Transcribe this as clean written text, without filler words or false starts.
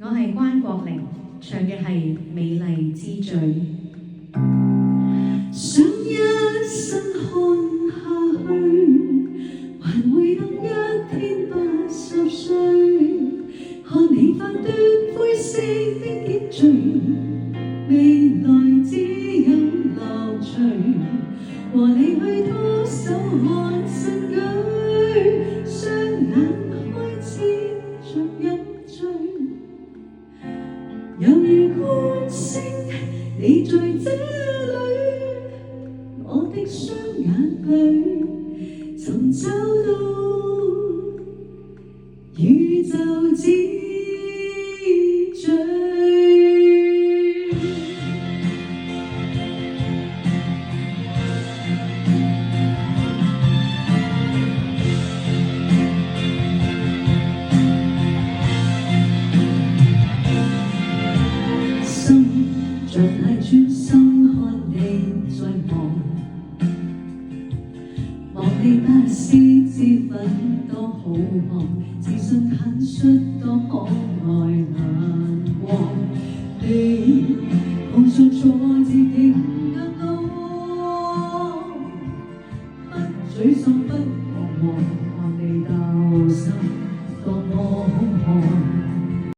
我係關國玲，唱嘅係《美麗之最》。想一生看下去，還會等一天80歲，看你髮端灰色的結綴，未來只有樂趣。和你去拖手看新居，雙眼開始着飲醉，猶如觀星，你在這裏，我的雙眼裏尋找到宇宙之最。心像太專心看你在望你不思之奮多好看，自信坦率多可愛眼光，你碰上挫折勁得多，不沮喪不彷徨。